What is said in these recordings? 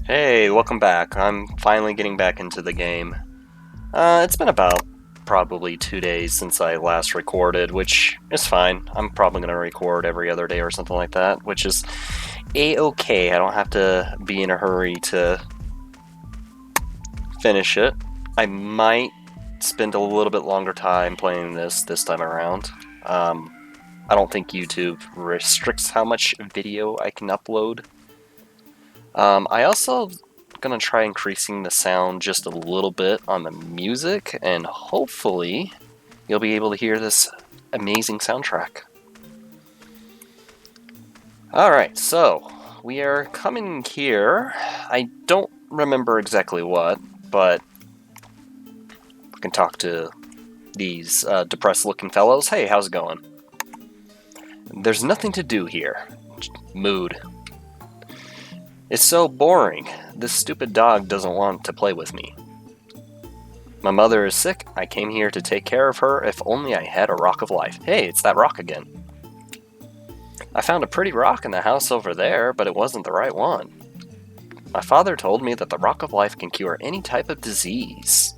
Hey, welcome back. I'm finally getting back into the game. It's been about probably 2 days since I last recorded, which is fine. I'm probably going to record every other day or something like that, which is a-okay. I don't have to be in a hurry to finish it. I might spend a little bit longer time playing this time around. I don't think YouTube restricts how much video I can upload. I also gonna try increasing the sound just a little bit on the music, and hopefully you'll be able to hear this amazing soundtrack. Alright, so we are coming here. I don't remember exactly what, but we can talk to these depressed looking fellows. Hey, how's it going? There's nothing to do here. Mood. It's so boring. This stupid dog doesn't want to play with me. My mother is sick. I came here to take care of her. If only I had a rock of life. Hey, it's that rock again. I found a pretty rock in the house over there, but it wasn't the right one. My father told me that the rock of life can cure any type of disease.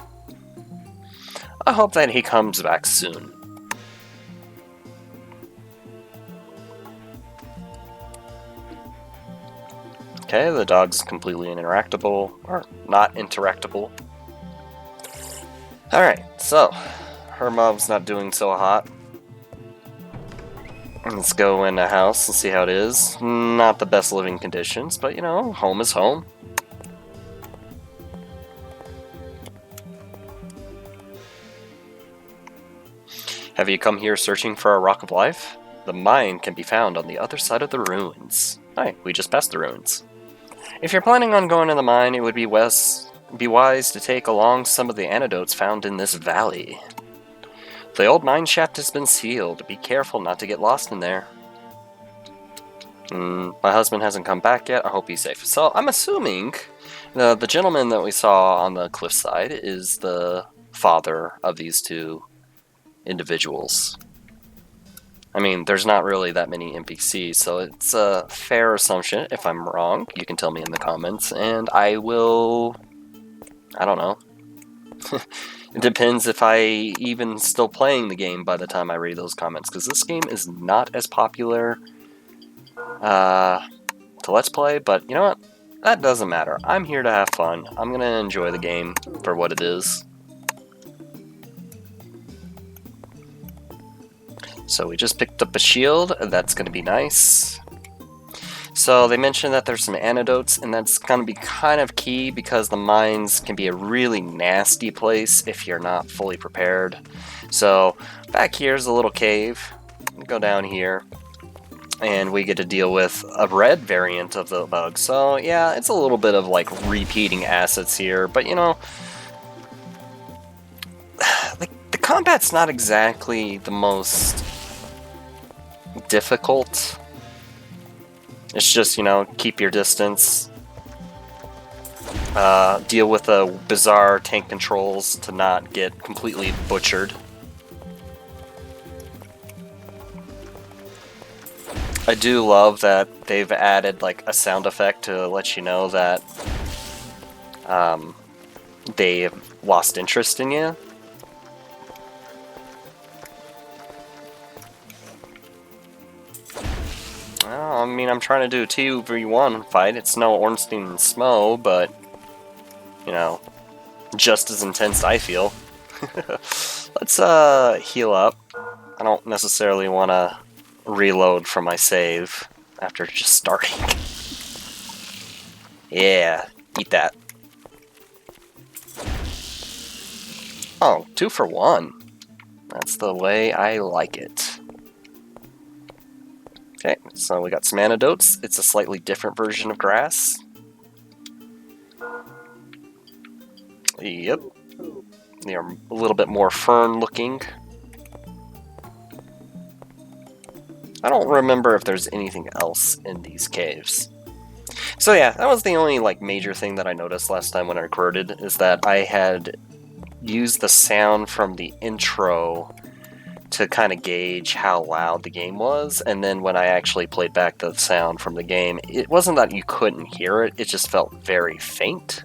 I hope that he comes back soon. Okay, the dog's completely interactable, or not interactable. Alright, so, her mom's not doing so hot. Let's go in the house and see how it is. Not the best living conditions, but you know, home is home. Have you come here searching for a rock of life? The mine can be found on the other side of the ruins. Hi, we just passed the ruins. If you're planning on going to the mine, it would be wise to take along some of the antidotes found in this valley. The old mine shaft has been sealed. Be careful not to get lost in there. My husband hasn't come back yet. I hope he's safe. So I'm assuming the gentleman that we saw on the cliffside is the father of these two individuals. I mean, there's not really that many NPCs, so it's a fair assumption. If I'm wrong, you can tell me in the comments, and I will... I don't know. It depends if I even still playing the game by the time I read those comments, because this game is not as popular to Let's Play, but you know what? That doesn't matter. I'm here to have fun. I'm going to enjoy the game for what it is. So we just picked up a shield. That's going to be nice. So they mentioned that there's some antidotes, and that's going to be kind of key because the mines can be a really nasty place if you're not fully prepared. So back here's a little cave. Go down here, and we get to deal with a red variant of the bug. So yeah, it's a little bit of like repeating assets here, but you know, like the combat's not exactly the most difficult. It's just, you know, keep your distance, deal with the bizarre tank controls to not get completely butchered. I do love that they've added like a sound effect to let you know that they've lost interest in you. I mean, I'm trying to do a 2v1 fight. It's no Ornstein and Smo, but, you know, just as intense, I feel. Let's heal up. I don't necessarily want to reload from my save after just starting. Yeah, eat that. Oh, 2 for 1. That's the way I like it. Okay, so we got some antidotes. It's a slightly different version of grass. Yep. They are a little bit more fern looking. I don't remember if there's anything else in these caves. So yeah, that was the only like major thing that I noticed last time when I recorded, is that I had used the sound from the intro to kind of gauge how loud the game was, and then when I actually played back the sound from the game, it wasn't that you couldn't hear it, it just felt very faint.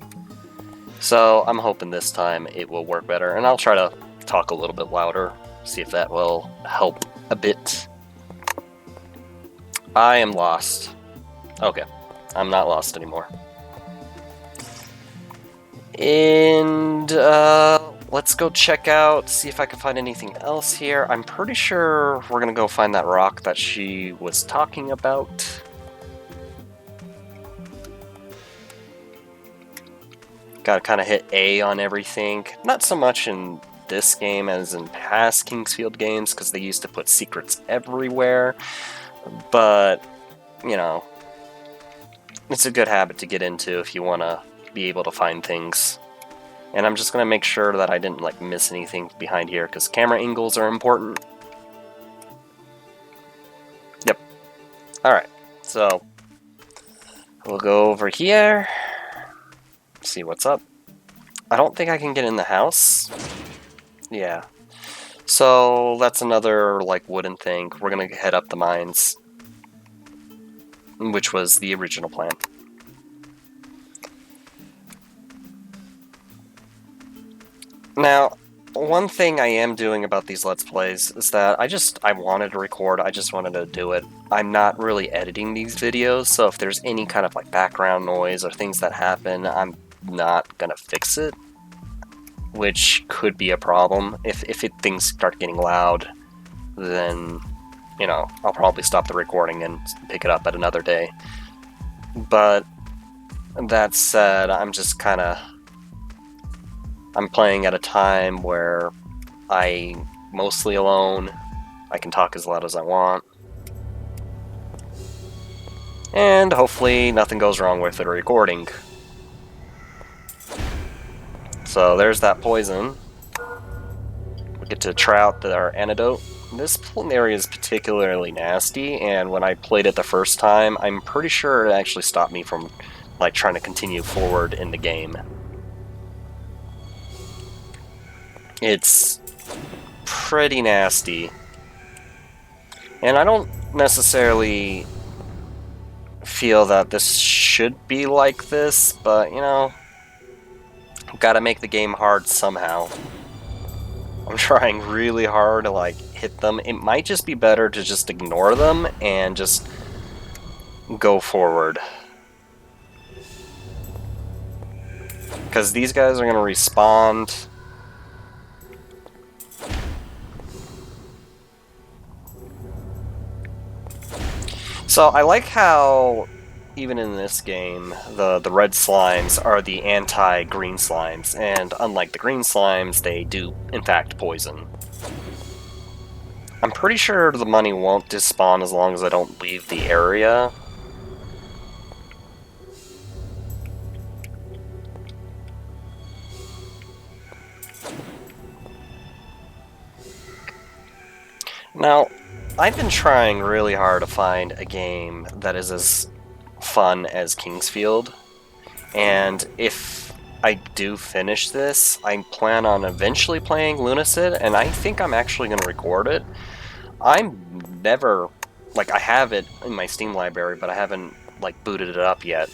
So I'm hoping this time it will work better, and I'll try to talk a little bit louder, see if that will help a bit. I am lost. Okay, I'm not lost anymore. And let's go check out, see if I can find anything else here. I'm pretty sure we're gonna go find that rock that she was talking about. Gotta kind of hit A on everything. Not so much in this game as in past Kingsfield games, because they used to put secrets everywhere. But, you know, it's a good habit to get into if you want to be able to find things. And I'm just going to make sure that I didn't like miss anything behind here, because camera angles are important. Yep. Alright, so we'll go over here, see what's up. I don't think I can get in the house. Yeah. So that's another like wooden thing. We're going to head up the mines, which was the original plan. Now, one thing I am doing about these Let's Plays is that I wanted to record, I just wanted to do it. I'm not really editing these videos, so if there's any kind of like background noise or things that happen, I'm not gonna fix it, which could be a problem. If things start getting loud, then, you know, I'll probably stop the recording and pick it up at another day. But that said, I'm playing at a time where I'm mostly alone. I can talk as loud as I want. And hopefully nothing goes wrong with the recording. So there's that poison. We get to try out our antidote. This area is particularly nasty, and when I played it the first time, I'm pretty sure it actually stopped me from like trying to continue forward in the game. It's pretty nasty. And I don't necessarily feel that this should be like this, but, you know, gotta make the game hard somehow. I'm trying really hard to, like, hit them. It might just be better to just ignore them and just go forward. Because these guys are gonna respawn. So I like how, even in this game, the red slimes are the anti-green slimes, and unlike the green slimes, they do, in fact, poison. I'm pretty sure the money won't despawn as long as I don't leave the area. Now, I've been trying really hard to find a game that is as fun as Kingsfield, and if I do finish this, I plan on eventually playing Lunacid, and I think I'm actually going to record it. I'm never, like, I have it in my Steam library, but I haven't, like, booted it up yet,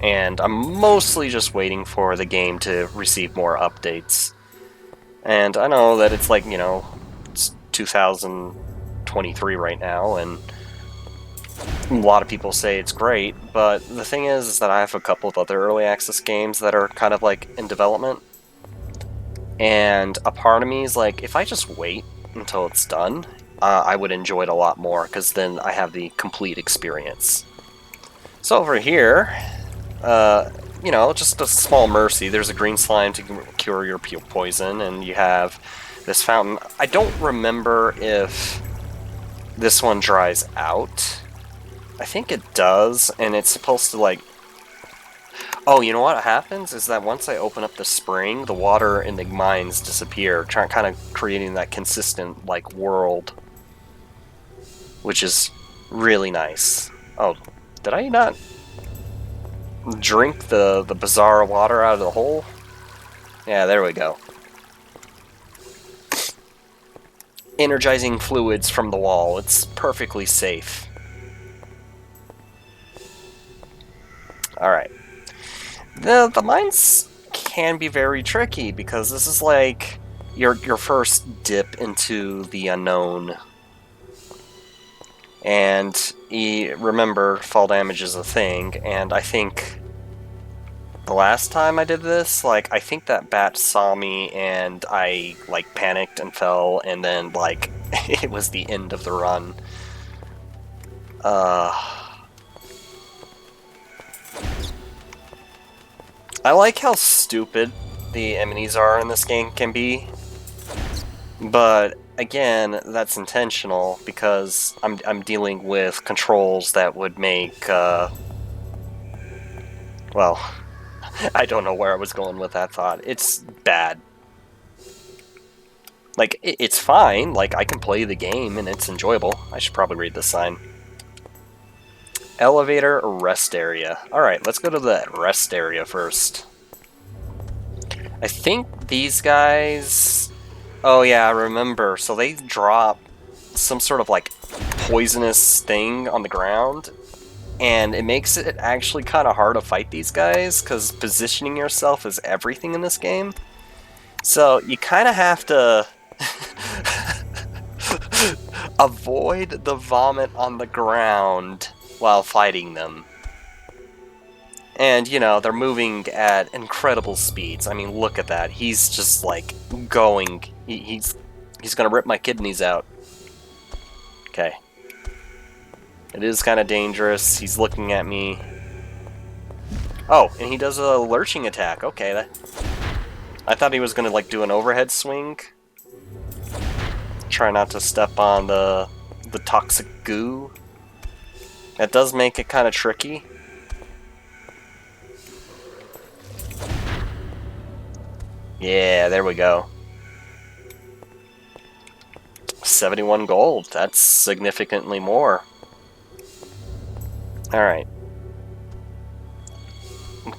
and I'm mostly just waiting for the game to receive more updates. And I know that it's like, you know, it's 2023 right now, and a lot of people say it's great, but the thing is that I have a couple of other early access games that are kind of like in development, and a part of me is like, if I just wait until it's done, I would enjoy it a lot more, because then I have the complete experience. So over here, you know, just a small mercy. There's a green slime to cure your poison, and you have this fountain. I don't remember if this one dries out. I think it does, and it's supposed to, like... Oh, you know what happens is that once I open up the spring, the water in the mines disappear, kind of creating that consistent, like, world, which is really nice. Oh, did I not drink the bizarre water out of the hole? Yeah, there we go. energizing fluids from the wall. It's perfectly safe. Alright. The mines can be very tricky because this is like your first dip into the unknown. And remember, fall damage is a thing, and I think the last time I did this, like, I think that bat saw me and I, like, panicked and fell, and then, like, it was the end of the run. I like how stupid the enemies are in this game can be, but again, that's intentional because I'm dealing with controls that would make, well, I don't know where I was going with that thought. It's bad. Like, it's fine. Like, I can play the game and it's enjoyable. I should probably read this sign. Elevator rest area. Alright, let's go to the rest area first. I think these guys... Oh yeah, I remember. So they drop some sort of, like, poisonous thing on the ground, and it makes it actually kind of hard to fight these guys, because positioning yourself is everything in this game. So you kind of have to avoid the vomit on the ground while fighting them. And, you know, they're moving at incredible speeds. I mean, look at that. He's just, like, going. He's gonna rip my kidneys out. Okay. It is kind of dangerous. He's looking at me. Oh, and he does a lurching attack. Okay. I thought he was gonna, like, do an overhead swing. Try not to step on the toxic goo. That does make it kind of tricky. Yeah, there we go. 71 gold. That's significantly more. Alright.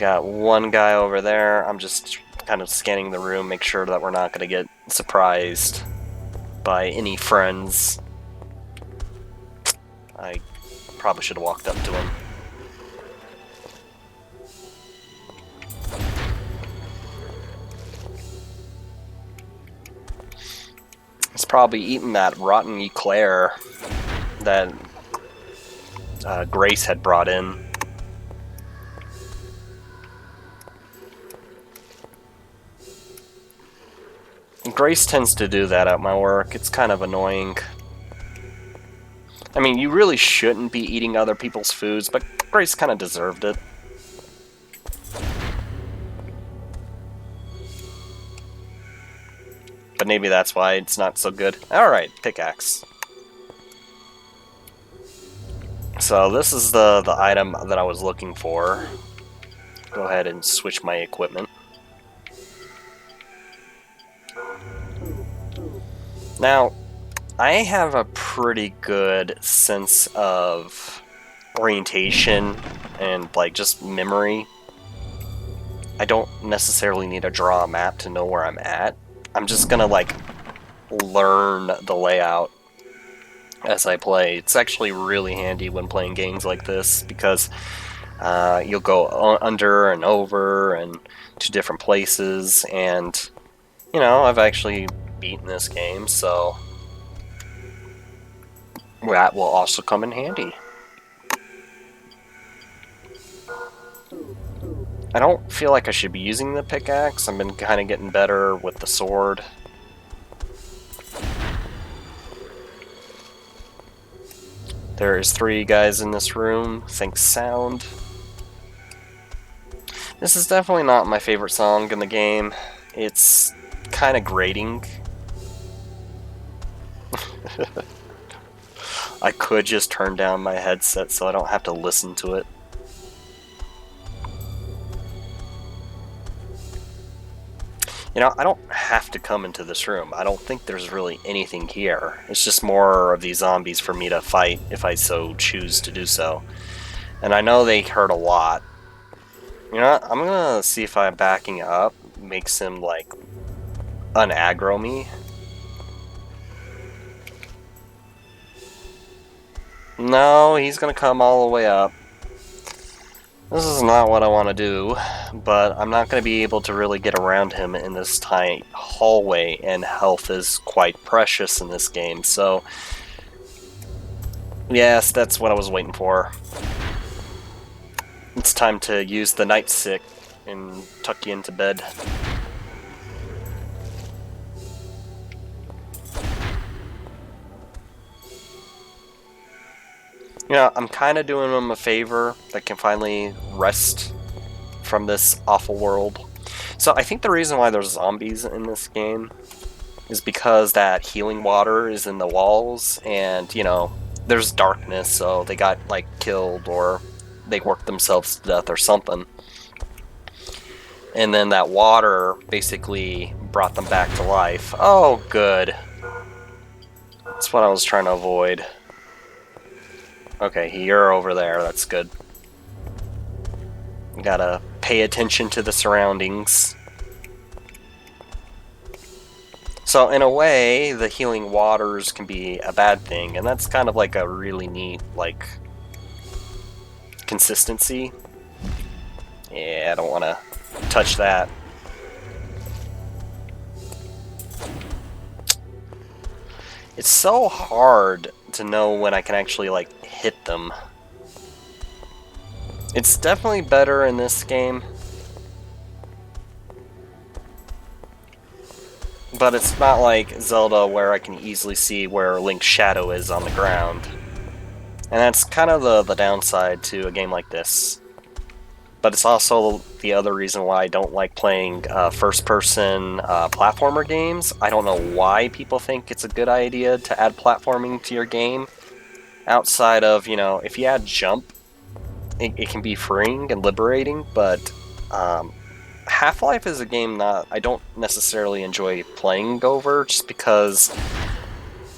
Got one guy over there. I'm just kind of scanning the room, make sure that we're not going to get surprised by any friends. I probably should have walked up to him. He's probably eating that rotten eclair that Grace had brought in. Grace tends to do that at my work. It's kind of annoying. I mean, you really shouldn't be eating other people's foods, but Grace kind of deserved it. But maybe that's why it's not so good. Alright, pickaxe. So this is the item that I was looking for. Go ahead and switch my equipment. Now, I have a pretty good sense of orientation and, like, just memory. I don't necessarily need to draw a map to know where I'm at. I'm just gonna, like, learn the layout as I play. It's actually really handy when playing games like this, because you'll go under and over and to different places, and, you know, I've actually beaten this game, so that will also come in handy. I don't feel like I should be using the pickaxe. I've been kind of getting better with the sword. There is 3 guys in this room. Think sound. This is definitely not my favorite song in the game. It's kind of grating. I could just turn down my headset so I don't have to listen to it. You know, I don't have to come into this room. I don't think there's really anything here. It's just more of these zombies for me to fight if I so choose to do so. And I know they hurt a lot. You know what? I'm gonna see if I'm backing up makes him, like, un-aggro me. No, he's gonna come all the way up. This is not what I want to do, but I'm not going to be able to really get around him in this tight hallway, and health is quite precious in this game, so... Yes, that's what I was waiting for. It's time to use the night sick and tuck you into bed. You know, I'm kind of doing him a favor that can finally rest from this awful world. So I think the reason why there's zombies in this game is because that healing water is in the walls, and, you know, there's darkness, so they got, like, killed, or they worked themselves to death or something. And then that water basically brought them back to life. Oh, good. That's what I was trying to avoid. Okay, you're over there, that's good. You gotta pay attention to the surroundings. So in a way, the healing waters can be a bad thing, and that's kind of like a really neat, like, consistency. Yeah, I don't want to touch that. It's so hard to know when I can actually, like, hit them. It's definitely better in this game, but it's not like Zelda where I can easily see where Link's shadow is on the ground. And that's kind of the downside to a game like this. But it's also the other reason why I don't like playing first-person platformer games. I don't know why people think it's a good idea to add platforming to your game. Outside of, you know, if you add jump, it can be freeing and liberating, but Half-Life is a game I don't necessarily enjoy playing over, just because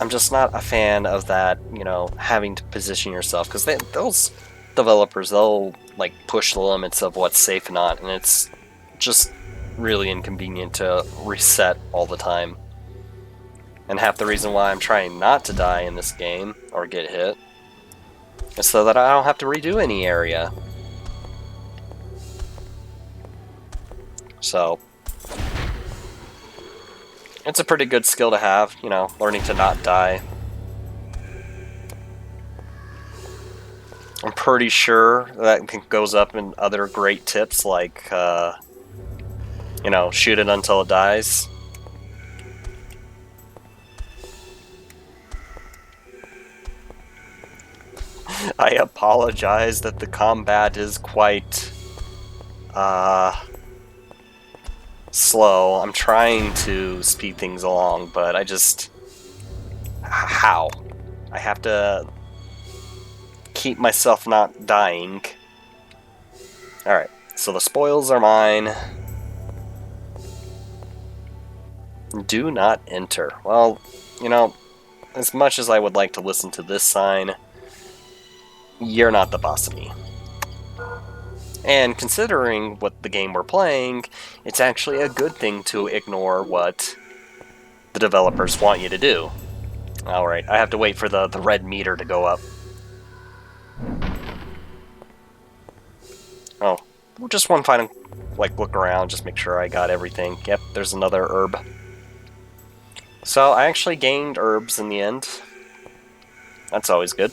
I'm just not a fan of that, you know, having to position yourself, because those developers, they'll like push the limits of what's safe and not, and it's just really inconvenient to reset all the time. And half the reason why I'm trying not to die in this game, or get hit, is so that I don't have to redo any area. So, it's a pretty good skill to have, you know, learning to not die. I'm pretty sure that goes up in other great tips, like, you know, shoot it until it dies. I apologize that the combat is quite, slow. I'm trying to speed things along, but I just... How? I have to keep myself not dying. Alright, so the spoils are mine. Do not enter. Well, you know, as much as I would like to listen to this sign, you're not the boss of me. And considering what the game we're playing, it's actually a good thing to ignore what the developers want you to do. Alright, I have to wait for the red meter to go up. Oh, just one final, like, look around, just make sure I got everything. Yep, there's another herb. So, I actually gained herbs in the end. That's always good.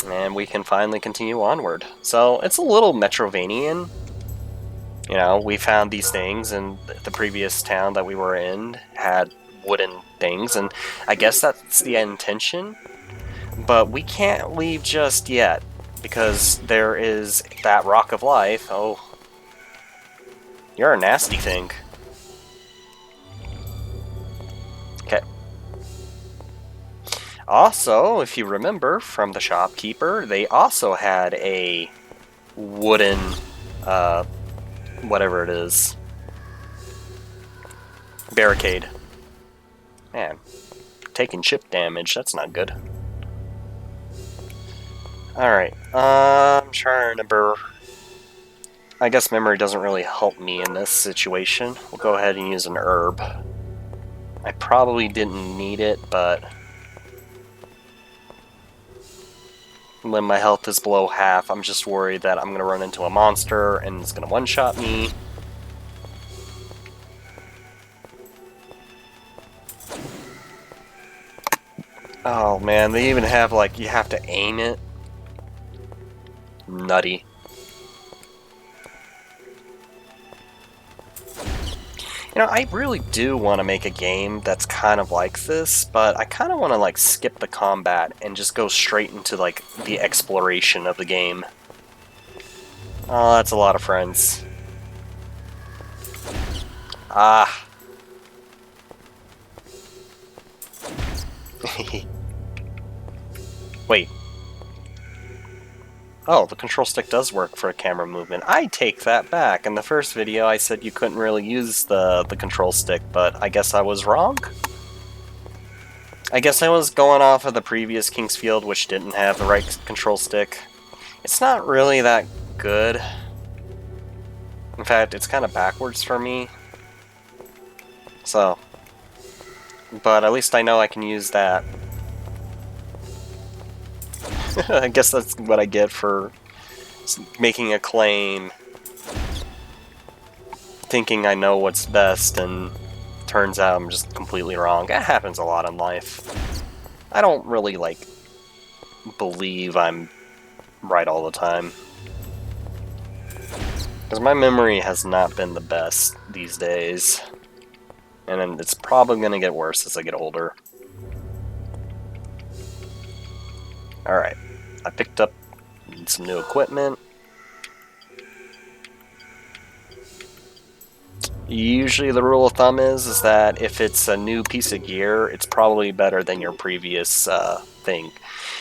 And we can finally continue onward. So, it's a little Metrovanian. You know, we found these things, and the previous town that we were in had wooden things, and I guess that's the intention. But we can't leave just yet, because there is that Rock of Life. Oh, you're a nasty thing. Okay. Also, if you remember from the shopkeeper, they also had a wooden, whatever it is, barricade. Man, taking chip damage, that's not good. Alright, I'm trying to remember I guess memory doesn't really help me in this situation. We'll go ahead and use an herb. I probably didn't need it, but when my health is below half, I'm just worried that I'm going to run into a monster and it's going to one-shot me. Oh man, they even have, like, you have to aim it. Nutty. You know, I really do want to make a game that's kind of like this, but I kind of want to, like, skip the combat and just go straight into, like, the exploration of the game. Oh, that's a lot of friends. Ah. Wait. Oh, the control stick does work for camera movement. I take that back. In the first video, I said you couldn't really use the control stick, but I guess I was wrong? I guess I was going off of the previous King's Field, which didn't have the right control stick. It's not really that good. In fact, it's kind of backwards for me. So. But at least I know I can use that. I guess that's what I get for making a claim, thinking I know what's best, and turns out I'm just completely wrong. That happens a lot in life. I don't really, like, believe I'm right all the time. Because my memory has not been the best these days. And it's probably going to get worse as I get older. Alright, I picked up some new equipment. Usually the rule of thumb is that if it's a new piece of gear, it's probably better than your previous thing.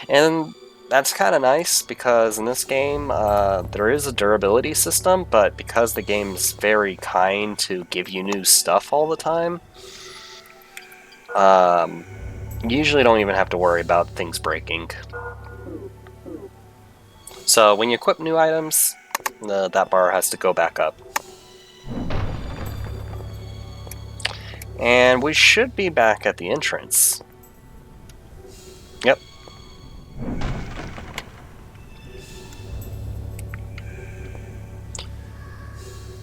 And that's kind of nice because in this game there is a durability system, but because the game's very kind to give you new stuff all the time, you usually don't even have to worry about things breaking. So when you equip new items, that bar has to go back up. And we should be back at the entrance. Yep.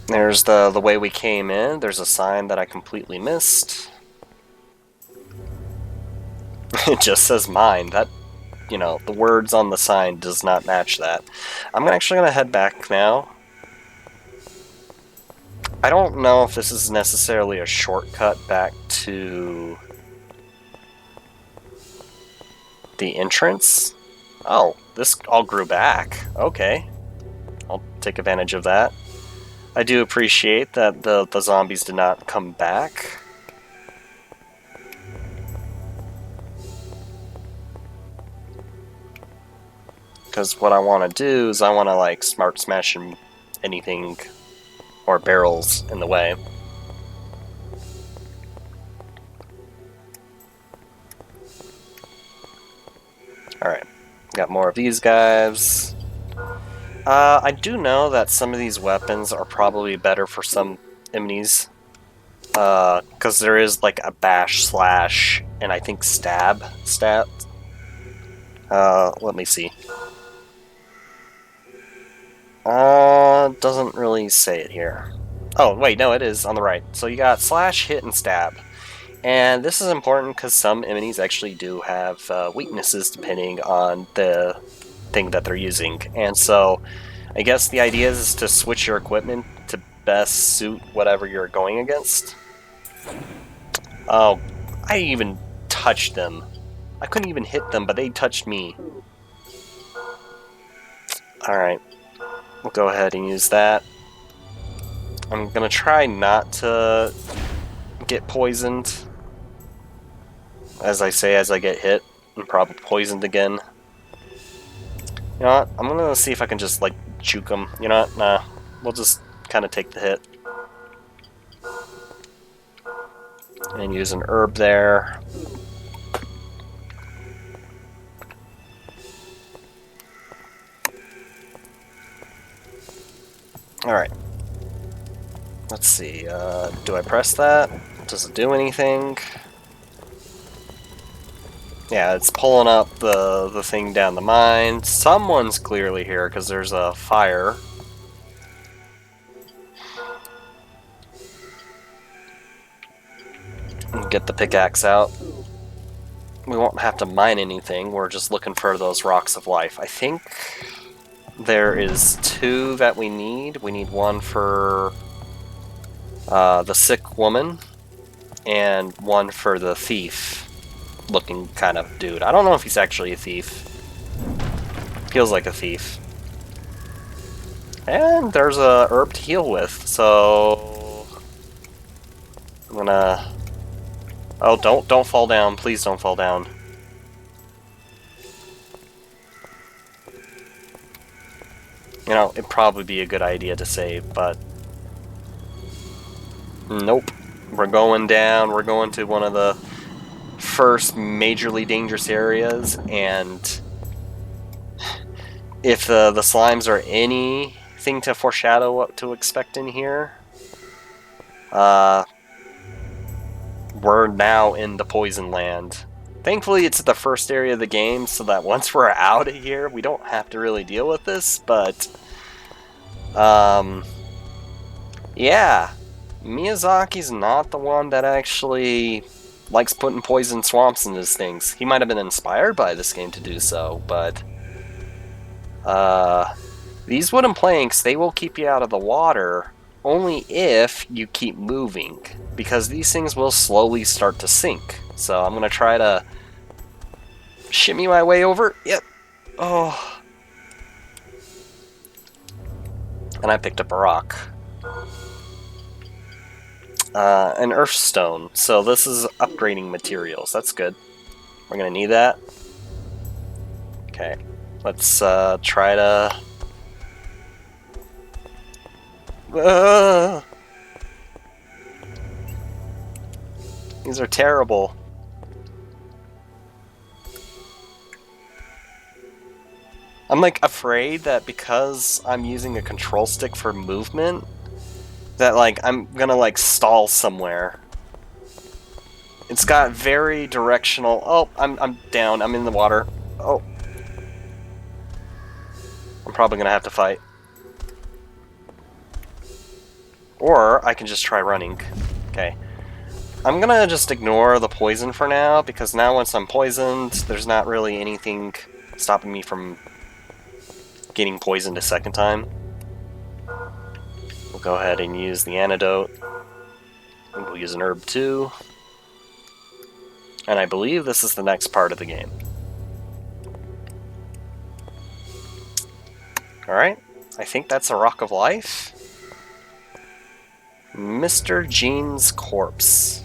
There's the way we came in. There's a sign that I completely missed. It just says mine. That, you know, the words on the sign does not match that. I'm actually going to head back now. I don't know if this is necessarily a shortcut back to the entrance. Oh, this all grew back. Okay. I'll take advantage of that. I do appreciate that the zombies did not come back. Because what I want to do is I want to, like, smart smash anything or barrels in the way. Alright, got more of these guys. I do know that some of these weapons are probably better for some enemies. Because there is, like, a bash, slash, and I think stab stat. Let me see. Doesn't really say it here. Oh, wait, no, it is on the right. So you got slash, hit, and stab. And this is important because some enemies actually do have weaknesses depending on the thing that they're using. And so I guess the idea is to switch your equipment to best suit whatever you're going against. Oh, I even touched them. I couldn't even hit them, but they touched me. Alright. We'll go ahead and use that. I'm gonna try not to get poisoned. As I say, as I get hit, I'm probably poisoned again. You know what? I'm gonna see if I can just, like, juke them. You know what? Nah. We'll just kind of take the hit. And use an herb there. Alright. Let's see, do I press that? Does it do anything? Yeah, it's pulling up the thing down the mine. Someone's clearly here because there's a fire. Get the pickaxe out. We won't have to mine anything, we're just looking for those rocks of life. I think there is 2 that we need. We need one for the sick woman, and one for the thief looking kind of dude. I don't know if he's actually a thief. Feels like a thief. And there's a herb to heal with, so I'm gonna... Oh, don't fall down. Please don't fall down. You know, it'd probably be a good idea to save, but... Nope. We're going down. We're going to one of the first majorly dangerous areas, and if the slimes are anything to foreshadow what to expect in here, we're now in the poison land. Thankfully, it's the first area of the game, so that once we're out of here, we don't have to really deal with this, but... yeah. Miyazaki's not the one that actually likes putting poison swamps in his things. He might have been inspired by this game to do so, but... these wooden planks, they will keep you out of the water only if you keep moving, because these things will slowly start to sink. So I'm going to try to shimmy my way over. Yep. Oh. And I picked up a rock. An earthstone. So this is upgrading materials. That's good. We're going to need that. Okay. Let's try to... These are terrible. I'm like afraid that because I'm using a control stick for movement, that like I'm gonna like stall somewhere. It's got very directional. Oh, I'm down. I'm in the water. Oh, I'm probably gonna have to fight. Or I can just try running. Okay. I'm gonna just ignore the poison for now, because now once I'm poisoned, there's not really anything stopping me from getting poisoned a second time. We'll go ahead and use the antidote. And we'll use an herb too. And I believe this is the next part of the game. Alright, I think that's a Rock of Life. Mr. Jean's corpse.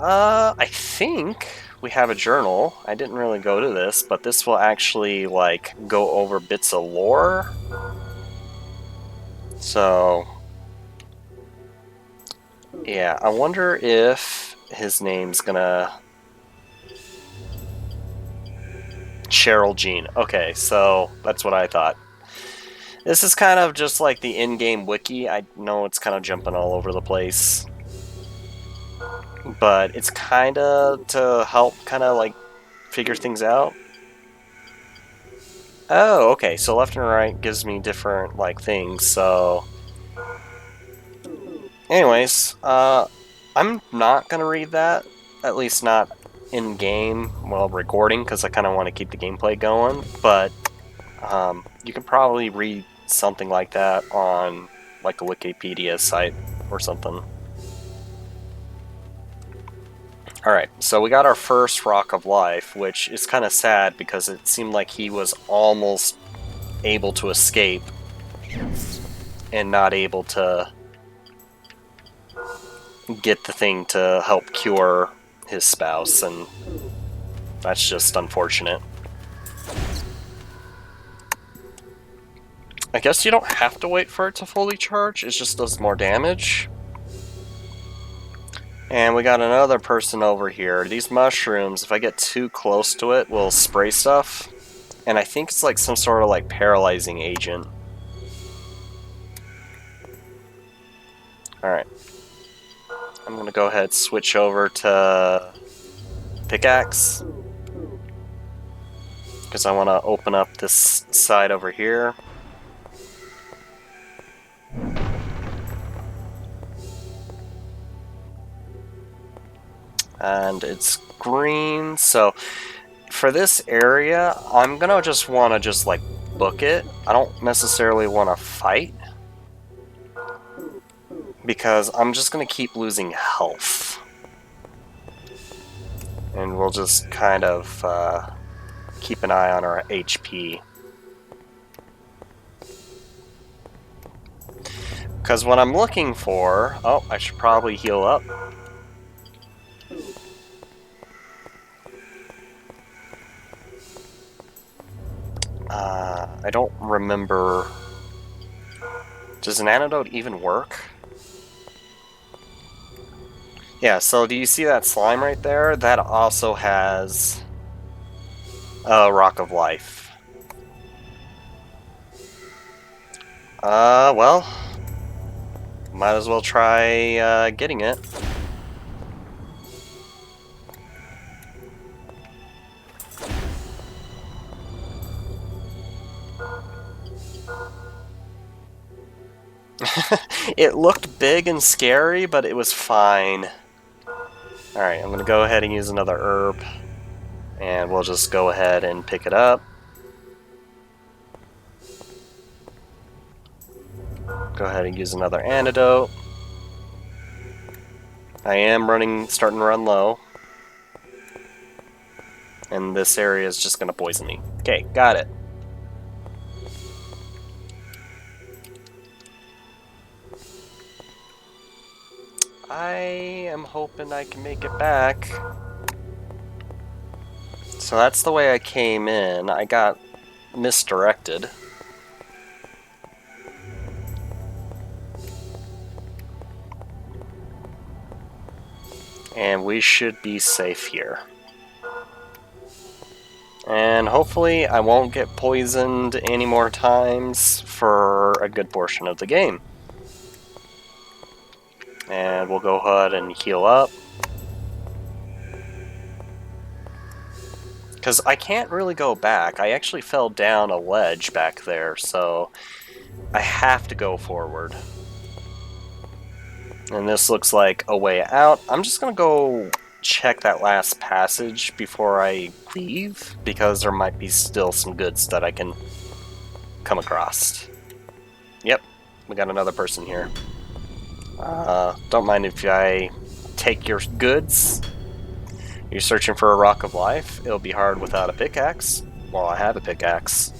I think we have a journal. I didn't really go to this, but this will actually, like, go over bits of lore. So... yeah, I wonder if his name's gonna... Cheryl Jean. Okay, so that's what I thought. This is kind of just like the in-game wiki. I know it's kind of jumping all over the place. But it's kind of to help kind of like figure things out. Oh, okay, so left and right gives me different like things, so... anyways, I'm not gonna read that. At least not in-game while recording, because I kind of want to keep the gameplay going, but you can probably read something like that on like a Wikipedia site or something. Alright, so we got our first Rock of Life, which is kind of sad because it seemed like he was almost able to escape and not able to get the thing to help cure his spouse, and that's just unfortunate. I guess you don't have to wait for it to fully charge, it just does more damage. And we got another person over here. These mushrooms, if I get too close to it, will spray stuff. And I think it's like some sort of like paralyzing agent. Alright. I'm gonna go ahead and switch over to pickaxe. Because I want to open up this side over here. And it's green, so for this area, I'm gonna just want to just like book it. I don't necessarily want to fight, because I'm just gonna keep losing health. And we'll just kind of keep an eye on our HP. Because what I'm looking for... Oh, I should probably heal up. I don't remember... Does an antidote even work? Yeah, so do you see that slime right there? That also has a Rock of Life. Well... Might as well try getting it. It looked big and scary, but it was fine. Alright, I'm gonna go ahead and use another herb. And we'll just go ahead and pick it up. Go ahead and use another antidote. I am starting to run low. And this area is just gonna poison me. Okay, got it. I am hoping I can make it back. So that's the way I came in. I got misdirected. And we should be safe here. And hopefully I won't get poisoned any more times for a good portion of the game. And we'll go ahead and heal up. Because I can't really go back. I actually fell down a ledge back there, so I have to go forward. And this looks like a way out. I'm just going to go check that last passage before I leave, because there might be still some goods that I can come across. Yep, we got another person here. Don't mind if I take your goods. You're searching for a Rock of Life. It'll be hard without a pickaxe. Well, I have a pickaxe.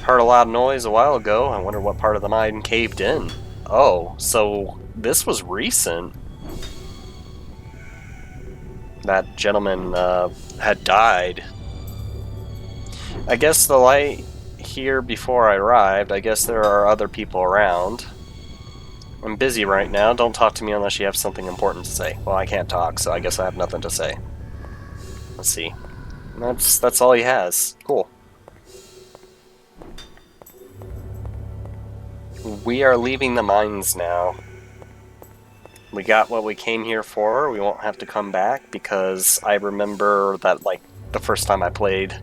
Heard a loud noise a while ago. I wonder what part of the mine caved in. Oh, so this was recent. That gentleman had died. I guess the light here before I arrived, I guess there are other people around. I'm busy right now. Don't talk to me unless you have something important to say. Well, I can't talk, so I guess I have nothing to say. Let's see. That's all he has. Cool. We are leaving the mines now. We got what we came here for. We won't have to come back, because I remember that, like, the first time I played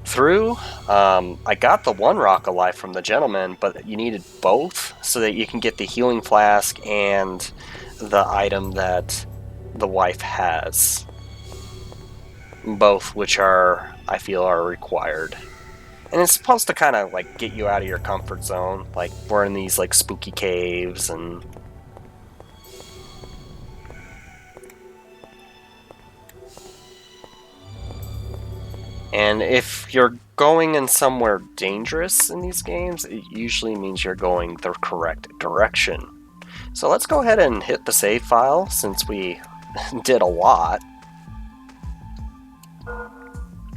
through, I got the one Rock of Life from the gentleman, but you needed both so that you can get the healing flask and the item that the wife has. Both which are, I feel, are required. And it's supposed to kind of like get you out of your comfort zone. Like, we're in these like spooky caves and... And if you're going in somewhere dangerous in these games, it usually means you're going the correct direction. So let's go ahead and hit the save file, since we did a lot.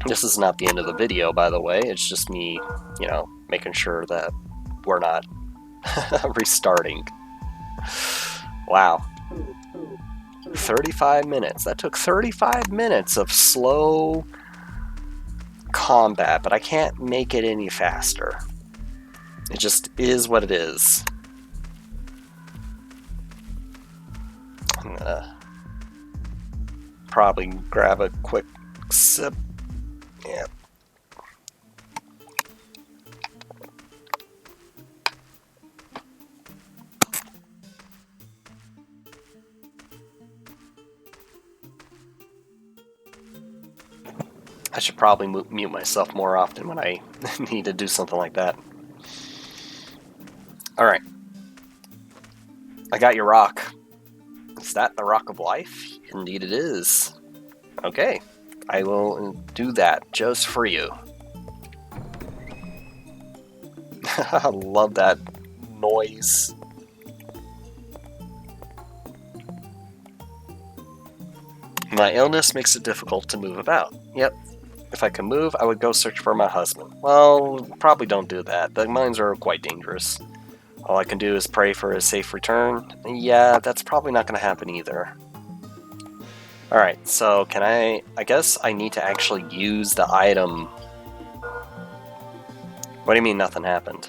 This is not the end of the video, by the way. It's just me, you know, making sure that we're not restarting. Wow. 35 minutes. That took 35 minutes of slow combat, but I can't make it any faster. It just is what it is. probably grab a quick sip. Yeah. I should probably mute myself more often when I need to do something like that. Alright. I got your rock. Is that the rock of life? Indeed it is. Okay. I will do that just for you. I love that noise. My illness makes it difficult to move about. Yep. If I could move, I would go search for my husband. Well, probably don't do that. The mines are quite dangerous. All I can do is pray for a safe return. Yeah, that's probably not going to happen either. Alright, so can I guess I need to actually use the item. What do you mean nothing happened?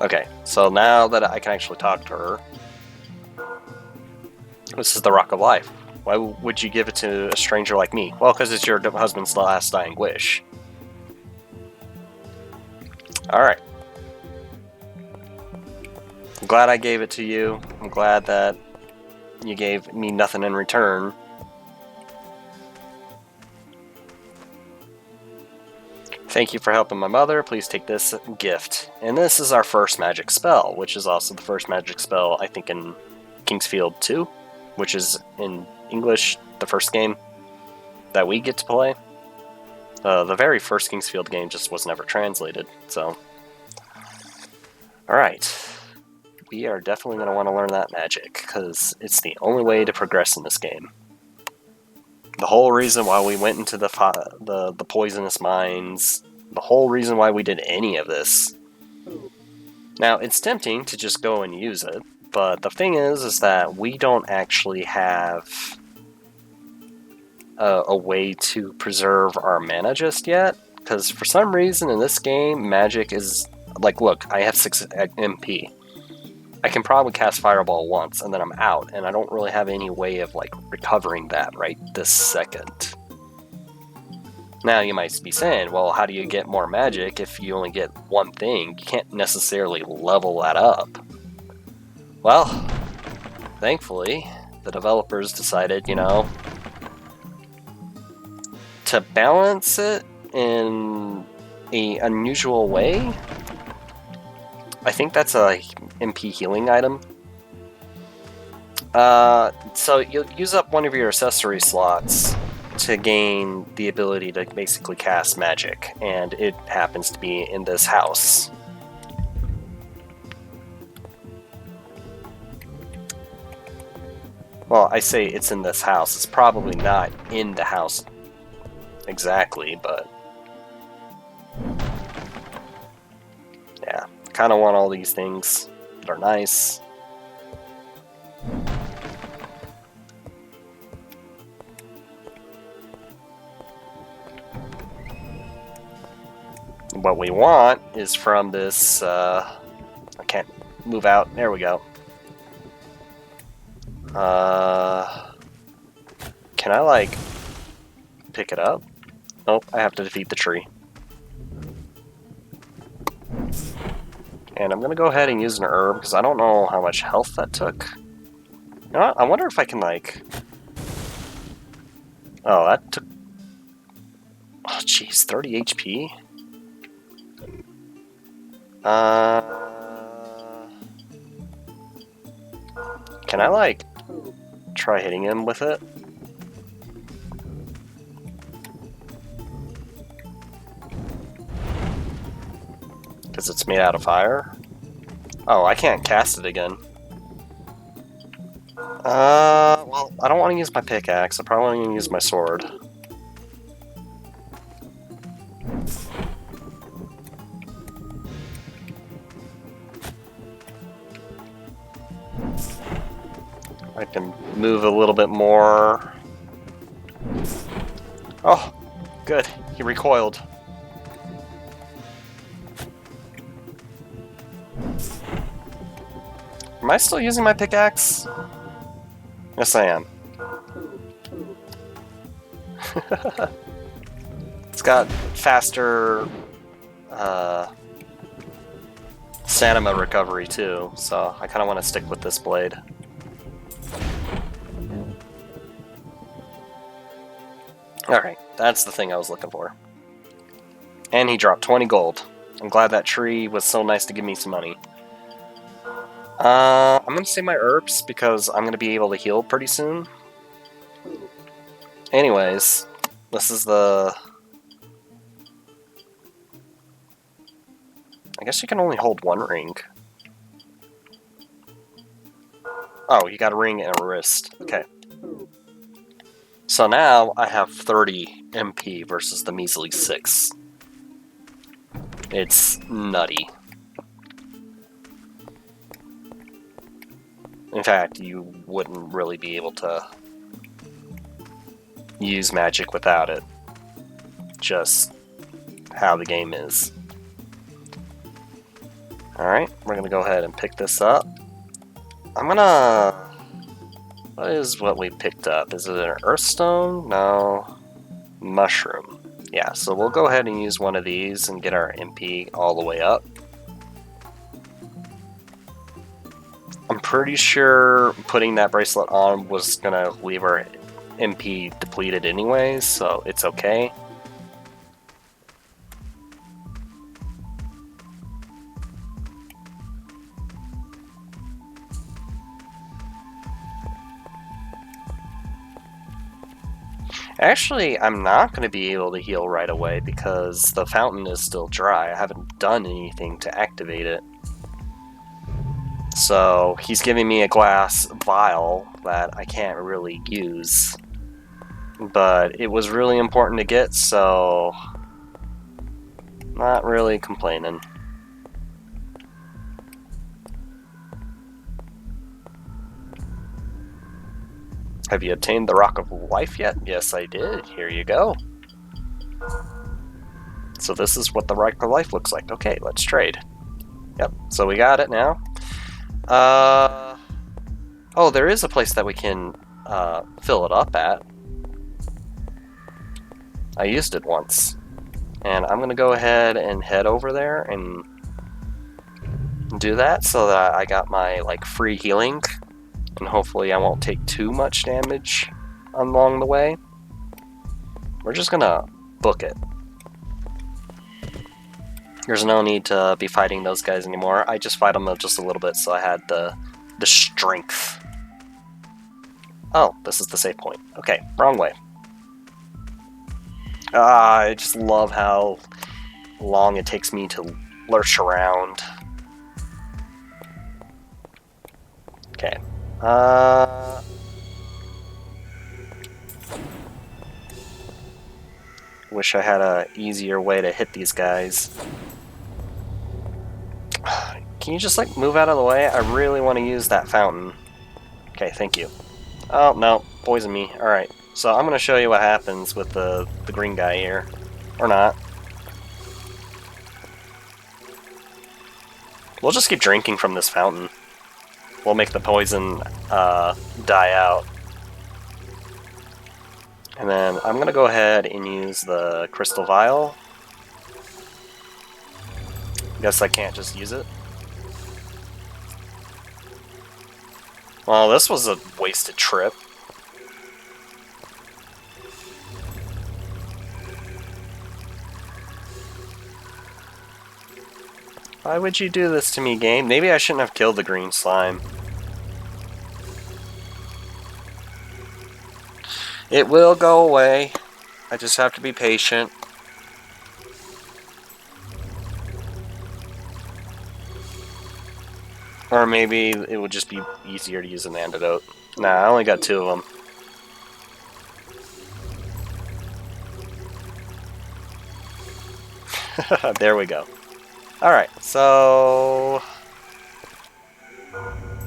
Okay, so now that I can actually talk to her. This is the Rock of Life. Why would you give it to a stranger like me? Well, because it's your husband's last dying wish. Alright. I'm glad I gave it to you. I'm glad that you gave me nothing in return. Thank you for helping my mother. Please take this gift. And this is our first magic spell, which is also the first magic spell, I think, in Kingsfield 2, which is in English, the first game that we get to play. The very first Kingsfield game just was never translated, so... Alright. We are definitely going to want to learn that magic, because it's the only way to progress in this game. The whole reason why we went into the poisonous mines, the whole reason why we did any of this. Now, it's tempting to just go and use it, but the thing is that we don't actually have a way to preserve our mana just yet, because for some reason in this game, magic is... Like, look, I have 6 MP. I can probably cast Fireball once, and then I'm out, and I don't really have any way of, like, recovering that right this second. Now, you might be saying, well, how do you get more magic if you only get one thing? You can't necessarily level that up. Well, thankfully, the developers decided, you know, to balance it in an unusual way. I think that's a MP healing item. So you'll use up one of your accessory slots to gain the ability to basically cast magic, and it happens to be in this house. Well, I say it's in this house. It's probably not in the house exactly, but... yeah. Kind of want all these things that are nice. What we want is from this, I can't move out, there we go. Can I, like, pick it up? Nope, I have to defeat the tree. And I'm gonna go ahead and use an herb, because I don't know how much health that took. You know what? I wonder if I can, like... Oh, that took... oh, jeez, 30 HP? Can I, like, try hitting him with it? Because it's made out of fire? Oh, I can't cast it again. Well, I don't want to use my pickaxe. I probably want to use my sword. I can move a little bit more. Oh, good. He recoiled. Am I still using my pickaxe? Yes, I am. It's got faster stamina recovery too, so I kind of want to stick with this blade. Alright, that's the thing I was looking for. And he dropped 20 gold. I'm glad that tree was so nice to give me some money. I'm going to save my herbs because I'm going to be able to heal pretty soon. Anyways, this is the... I guess you can only hold one ring. Oh, you got a ring and a wrist. Okay. So now I have 30 MP versus the measly 6. It's nutty. In fact, you wouldn't really be able to use magic without it. Just how the game is. Alright, we're gonna go ahead and pick this up. I'm gonna... What is what we picked up? Is it an earthstone? No. Mushroom. Yeah, so we'll go ahead and use one of these and get our MP all the way up. I'm pretty sure putting that bracelet on was gonna leave our MP depleted anyways, so it's okay. Actually, I'm not going to be able to heal right away because the fountain is still dry. I haven't done anything to activate it. So, he's giving me a glass vial that I can't really use. But it was really important to get, so... Not really complaining. Have you obtained the Rock of Life yet? Yes, I did. Here you go. So this is what the Rock of Life looks like. Okay, let's trade. Yep, so we got it now. Oh, there is a place that we can fill it up at. I used it once. And I'm going to go ahead and head over there and do that so that I got my like free healing. And hopefully I won't take too much damage along the way. We're just gonna book it. There's no need to be fighting those guys anymore. I just fight them just a little bit so I had the strength. Oh, this is the save point. Okay, wrong way. I just love how long it takes me to lurch around. Okay. Wish I had a easier way to hit these guys. Can you just like move out of the way? I really want to use that fountain. Okay, thank you. Oh, no, poison me. Alright, so I'm going to show you what happens with the green guy here. Or not. We'll just keep drinking from this fountain. We'll make the poison die out. And then I'm going to go ahead and use the crystal vial. Guess I can't just use it. Well, this was a wasted trip. Why would you do this to me, game? Maybe I shouldn't have killed the green slime. It will go away. I just have to be patient. Or maybe it would just be easier to use an antidote. Nah, I only got 2 of them. There we go. Alright, so...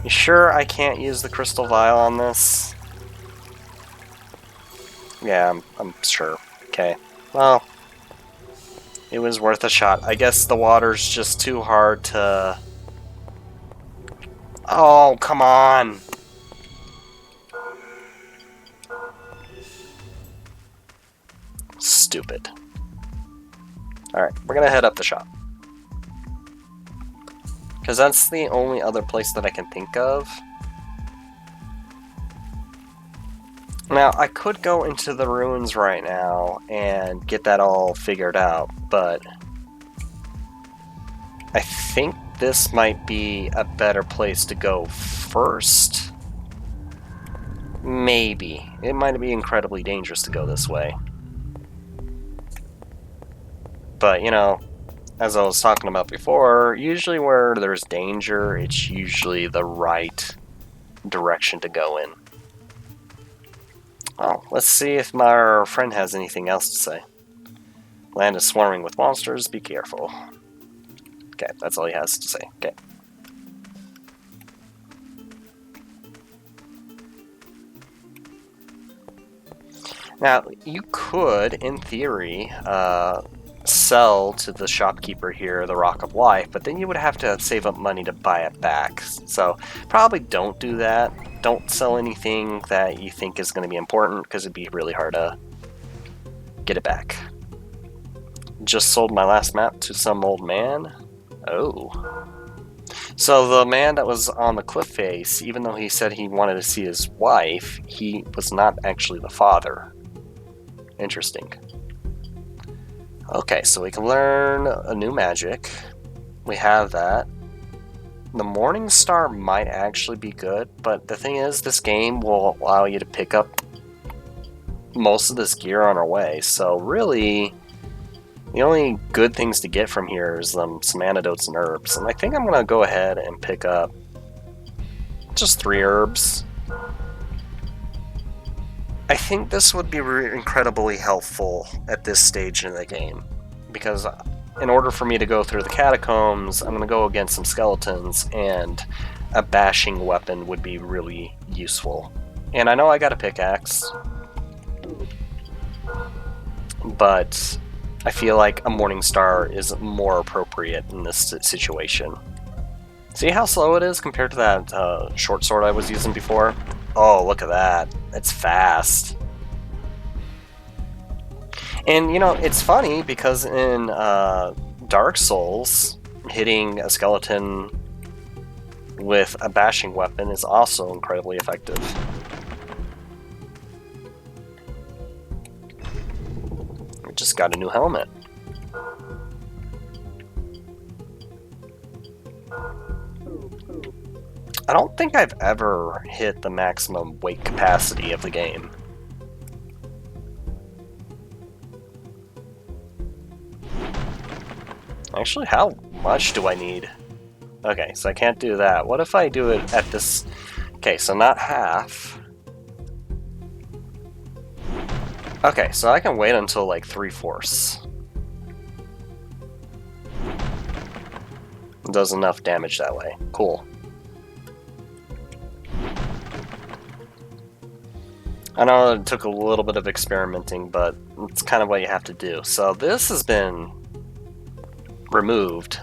You sure I can't use the crystal vial on this? Yeah, I'm sure. Okay. Well, it was worth a shot. I guess the water's just too hard to... Oh, come on! stupid. Alright, we're gonna head up the shop. Because that's the only other place that I can think of. Now, I could go into the ruins right now and get that all figured out, but I think this might be a better place to go first. Maybe. It might be incredibly dangerous to go this way. But, you know, as I was talking about before, usually where there's danger, it's usually the right direction to go in. Oh, let's see if my friend has anything else to say. Land is swarming with monsters, be careful. Okay, that's all he has to say. Okay. Now, you could, in theory, sell to the shopkeeper here the Rock of Life, but then you would have to save up money to buy it back. So, probably don't do that. Don't sell anything that you think is going to be important, because it'd be really hard to get it back. Just sold my last map to some old man. Oh. So the man that was on the cliff face, even though he said he wanted to see his wife, he was not actually the father. Interesting. Okay, so we can learn a new magic. We have that. The Morning Star might actually be good, but the thing is, this game will allow you to pick up most of this gear on our way, so really, the only good things to get from here is some antidotes and herbs, and I think I'm going to go ahead and pick up just 3 herbs. I think this would be incredibly helpful at this stage in the game, because in order for me to go through the catacombs, I'm going to go against some skeletons, and a bashing weapon would be really useful. And I know I got a pickaxe, but I feel like a Morning Star is more appropriate in this situation. See how slow it is compared to that short sword I was using before? Oh, look at that. It's fast. And, you know, it's funny because in Dark Souls, hitting a skeleton with a bashing weapon is also incredibly effective. We just got a new helmet. I don't think I've ever hit the maximum weight capacity of the game. Actually, how much do I need? Okay, so I can't do that. What if I do it at this... Okay, so not half. Okay, so I can wait until like 3/4. It does enough damage that way. Cool. I know it took a little bit of experimenting, but it's kind of what you have to do. So this has been removed.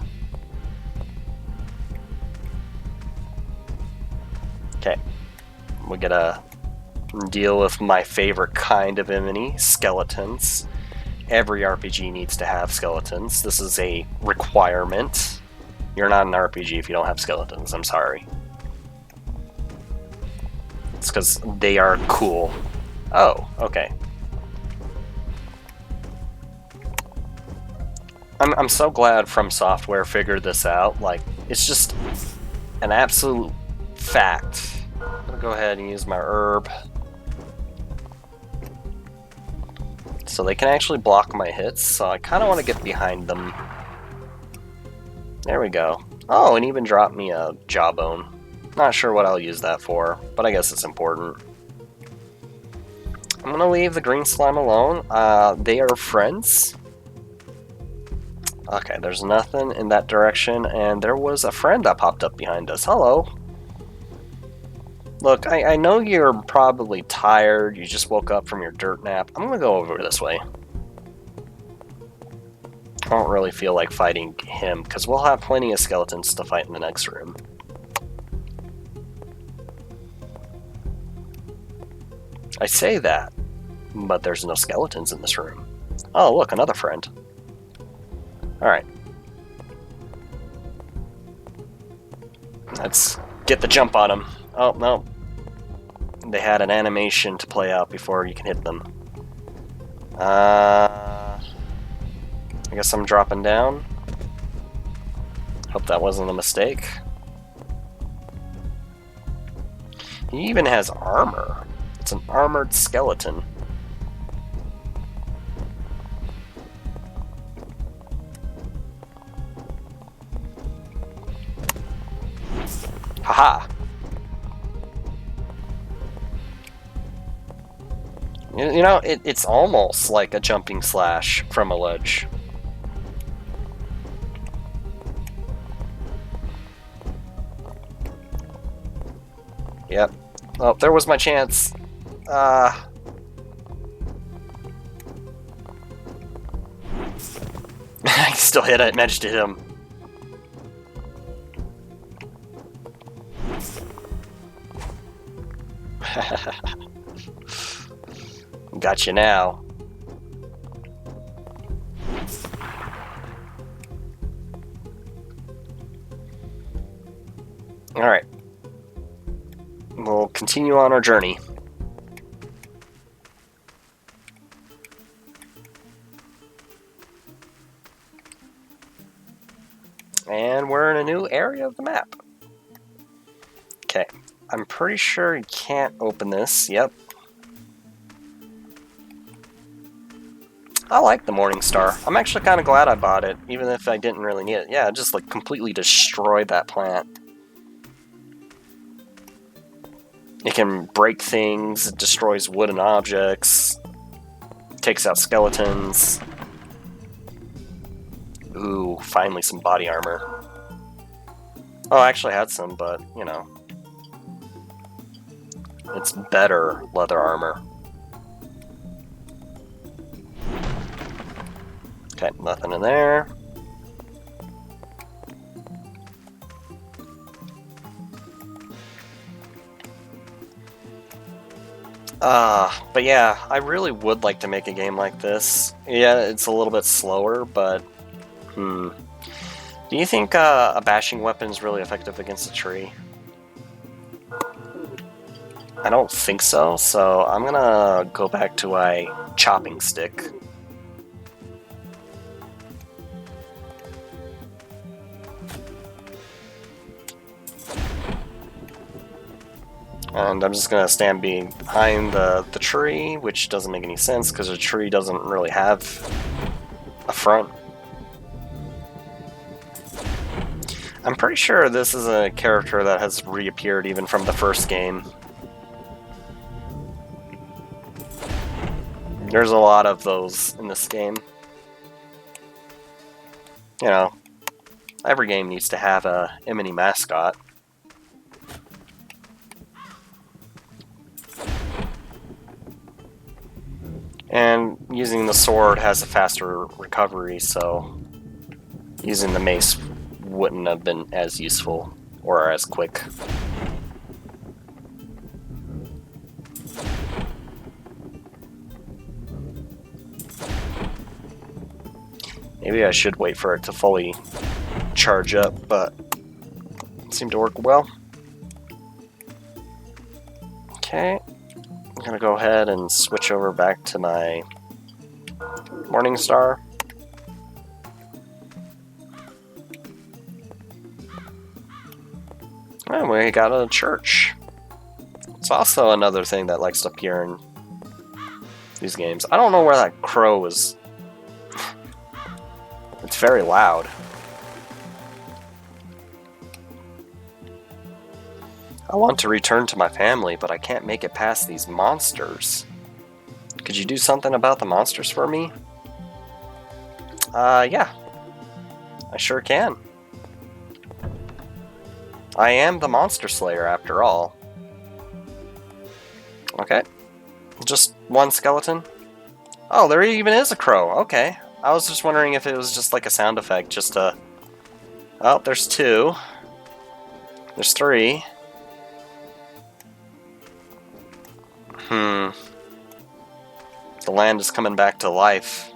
Okay, we gotta deal with my favorite kind of enemy, skeletons. Every RPG needs to have skeletons. This is a requirement. You're not an RPG if you don't have skeletons, I'm sorry. It's because they are cool. Oh, okay. I'm so glad From Software figured this out. Like, it's just an absolute fact. I'm gonna go ahead and use my herb. So they can actually block my hits, so I kind of want to get behind them. There we go. Oh, and even dropped me a jawbone. Not sure what I'll use that for, but I guess it's important. I'm gonna leave the green slime alone. They are friends. Okay, there's nothing in that direction, and there was a friend that popped up behind us. Hello. Look, I know you're probably tired, you just woke up from your dirt nap. I'm gonna go over this way. I don't really feel like fighting him, because we'll have plenty of skeletons to fight in the next room. I say that, but there's no skeletons in this room. Oh, look, another friend. Alright. Let's get the jump on them. Oh, no. They had an animation to play out before you can hit them. I guess I'm dropping down. Hope that wasn't a mistake. He even has armor. It's an armored skeleton. Haha! You know, it's almost like a jumping slash from a ledge. Yep. Oh, there was my chance. I still hit it, managed to hit him. Got you now. Alright. We'll continue on our journey. And we're in a new area of the map. Okay. I'm pretty sure you can't open this. Yep. I like the Morning Star. I'm actually kind of glad I bought it, even if I didn't really need it. Yeah, it just like completely destroyed that plant. It can break things, it destroys wooden objects, takes out skeletons. Ooh, finally some body armor. Oh, I actually had some, but, you know. It's better leather armor. Okay, nothing in there. But yeah, I really would like to make a game like this. Yeah, it's a little bit slower, but... Do you think a bashing weapon is really effective against a tree? I don't think so, so I'm gonna go back to my chopping stick. And I'm just gonna stand behind the tree, which doesn't make any sense because a tree doesn't really have a front. I'm pretty sure this is a character that has reappeared even from the first game. There's a lot of those in this game. You know, every game needs to have a Imini mascot. And using the sword has a faster recovery, so using the mace wouldn't have been as useful or as quick. Maybe I should wait for it to fully charge up, but it seemed to work well. Okay. I'm gonna go ahead and switch over back to my Morning Star. And we got a church. It's also another thing that likes to appear in these games. I don't know where that crow is. It's very loud. I want to return to my family, but I can't make it past these monsters. Could you do something about the monsters for me? Yeah. I sure can. I am the Monster Slayer, after all. Okay. Just one skeleton? Oh, there even is a crow. Okay. I was just wondering if it was just like a sound effect, just to... Oh, there's two. There's three. The land is coming back to life.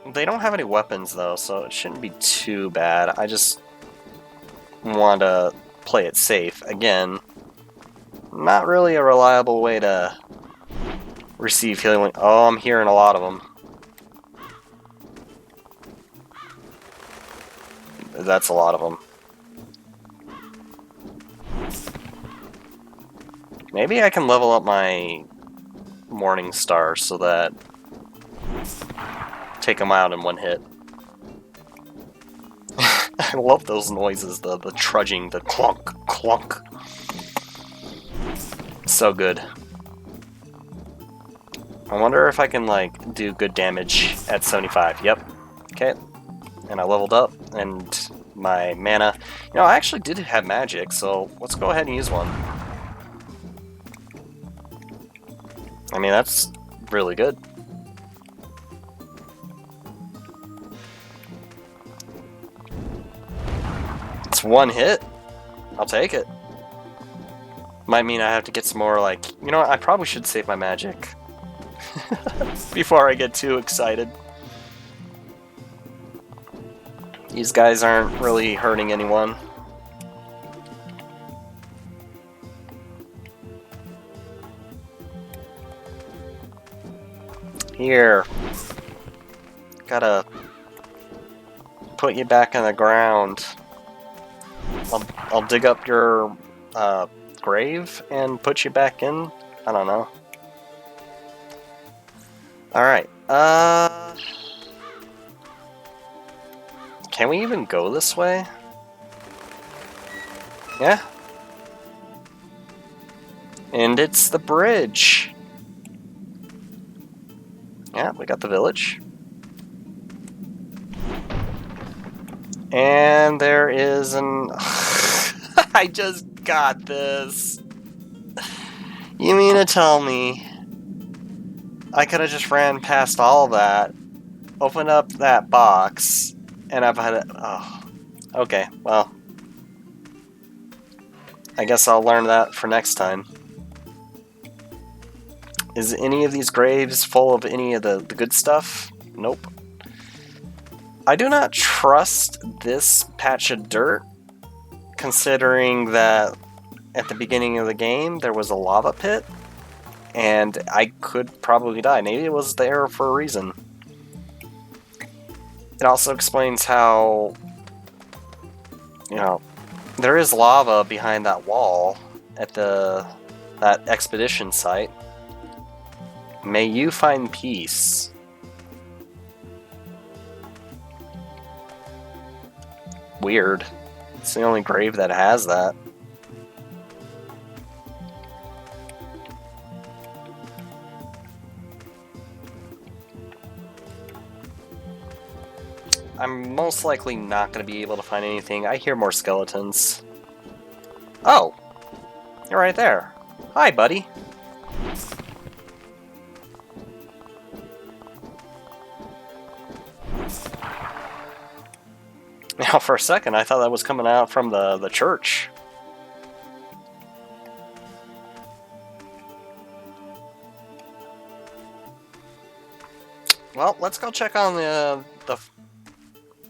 They don't have any weapons, though, so it shouldn't be too bad. I just want to play it safe. Again, not really a reliable way to receive healing. Oh, I'm hearing a lot of them. That's a lot of them. Maybe I can level up my Morning Star so that take them out in one hit. I love those noises, the trudging, the clunk, clunk. So good. I wonder if I can, like, do good damage at 75. Yep. Okay. And I leveled up, and my mana... You know, I actually did have magic, so let's go ahead and use one. I mean, that's really good. It's one hit. I'll take it. Might mean I have to get some more, like... You know what? I probably should save my magic. Before I get too excited. These guys aren't really hurting anyone. Here. Gotta put you back in the ground. I'll dig up your grave and put you back in. I don't know. Alright, can we even go this way? Yeah. And it's the bridge. Yeah, we got the village. And there is an... I just got this. You mean to tell me I could have just ran past all that, opened up that box, and I've had it... Oh. Okay, well. I guess I'll learn that for next time. Is any of these graves full of any of the good stuff? Nope. I do not trust this patch of dirt, considering that at the beginning of the game there was a lava pit. And I could probably die. Maybe it was there for a reason. It also explains how, you know, there is lava behind that wall at that expedition site. May you find peace. Weird. It's the only grave that has that. I'm most likely not going to be able to find anything. I hear more skeletons. Oh! You're right there. Hi, buddy. Now, for a second, I thought that was coming out from the church. Well, let's go check on the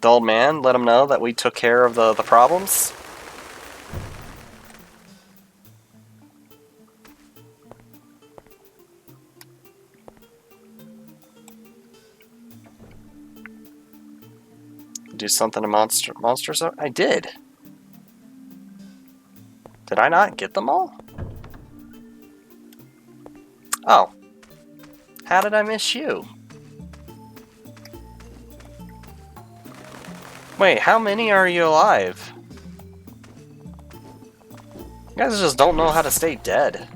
old man, let him know that we took care of the problems. Do something to monsters? I did. Did I not get them all? Oh. How did I miss you? Wait, how many are you alive? You guys just don't know how to stay dead.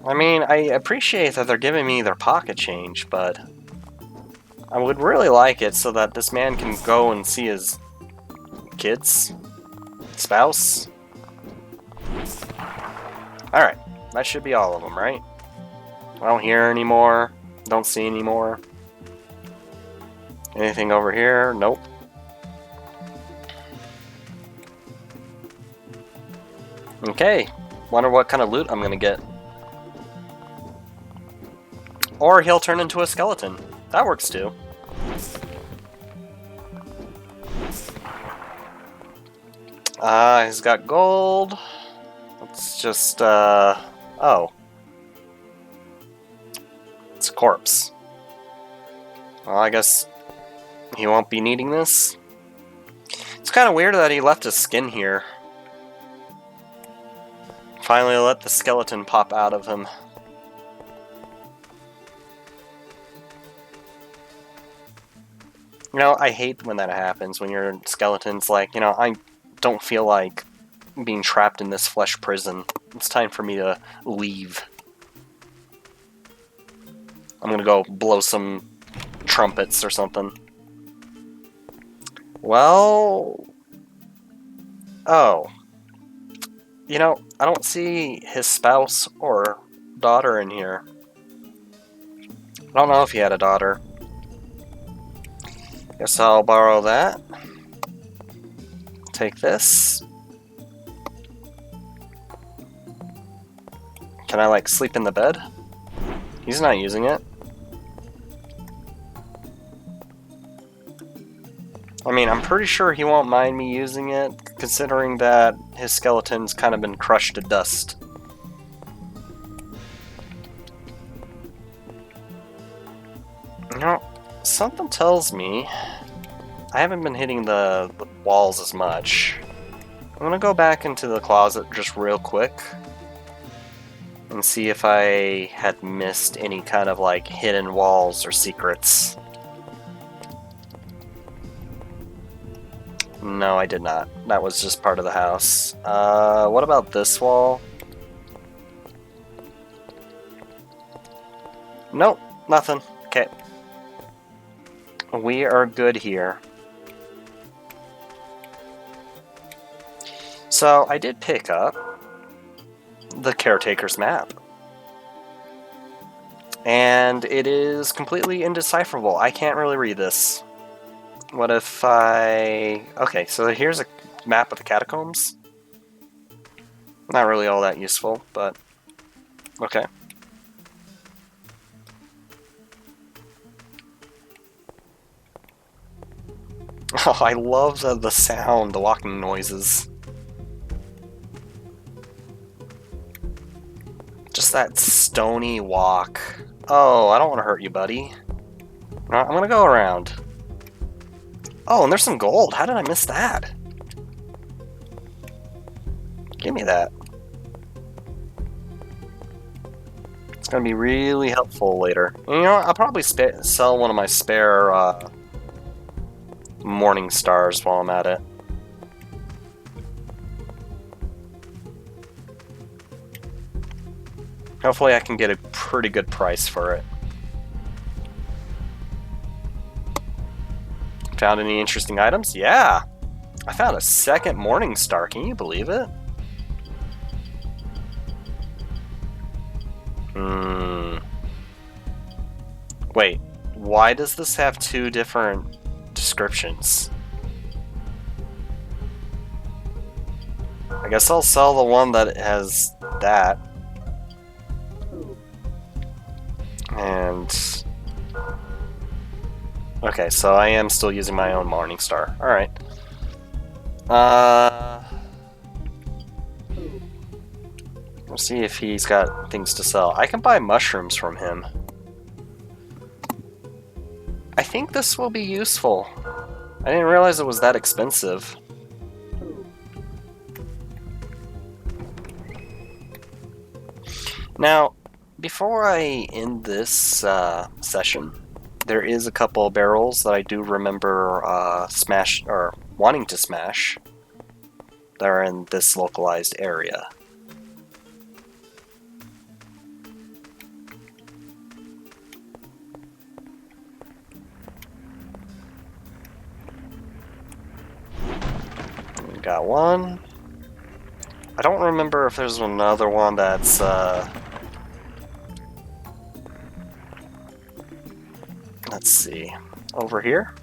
I mean, I appreciate that they're giving me their pocket change, but I would really like it so that this man can go and see his kids, spouse. Alright, that should be all of them, right? I don't hear anymore. Don't see anymore. Anything over here? Nope. Okay. Wonder what kind of loot I'm gonna get. Or he'll turn into a skeleton. That works too. He's got gold. Let's just, oh. It's a corpse. Well, I guess he won't be needing this. It's kind of weird that he left his skin here. Finally let the skeleton pop out of him. You know, I hate when that happens, when your skeleton's like, you know, I don't feel like being trapped in this flesh prison. It's time for me to leave. I'm gonna go blow some trumpets or something. Well... Oh. You know, I don't see his spouse or daughter in here. I don't know if he had a daughter. Guess I'll borrow that. Take this. Can I, like, sleep in the bed? He's not using it. I mean, I'm pretty sure he won't mind me using it, considering that his skeleton's kind of been crushed to dust. You know, something tells me I haven't been hitting the walls as much. I'm gonna go back into the closet just real quick and see if I had missed any kind of like hidden walls or secrets. No, I did not. That was just part of the house. What about this wall? Nope, nothing. Okay. We are good here. So, I did pick up the Caretaker's map. And it is completely indecipherable. I can't really read this. What if I... Okay, so here's a map of the catacombs. Not really all that useful, but... Okay. Oh, I love the sound, the walking noises. Just that stony walk. Oh, I don't want to hurt you, buddy. I'm gonna go around. Oh, and there's some gold. How did I miss that? Give me that. It's gonna be really helpful later. And you know what? I'll probably sell one of my spare morning stars while I'm at it. Hopefully I can get a pretty good price for it. Found any interesting items? Yeah! I found a second morning star, can you believe it? Wait, why does this have two different descriptions? I guess I'll sell the one that has that. And... Okay, so I am still using my own morning star. Alright. Let's see if he's got things to sell. I can buy mushrooms from him. I think this will be useful. I didn't realize it was that expensive. Now, before I end this session, there is a couple of barrels that I do remember wanting to smash that are in this localized area. We got one. I don't remember if there's another one that's let's see. Over here?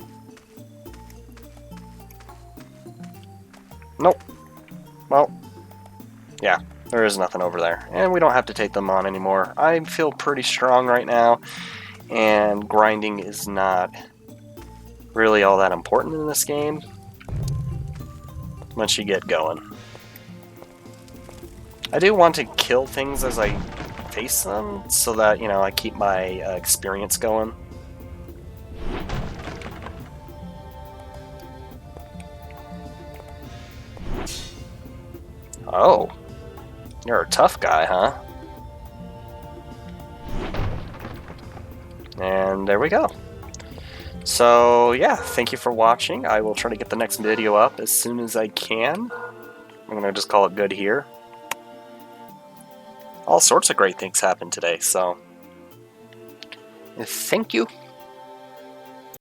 Nope. Well, yeah, There is nothing over there. And we don't have to take them on anymore. I feel pretty strong right now, and grinding is not really all that important in this game once you get going. I do want to kill things as I face them, so that, you know, I keep my experience going. Oh. You're a tough guy, huh? And there we go. So, yeah, thank you for watching. I will try to get the next video up as soon as I can. I'm going to just call it good here. All sorts of great things happened today, so thank you.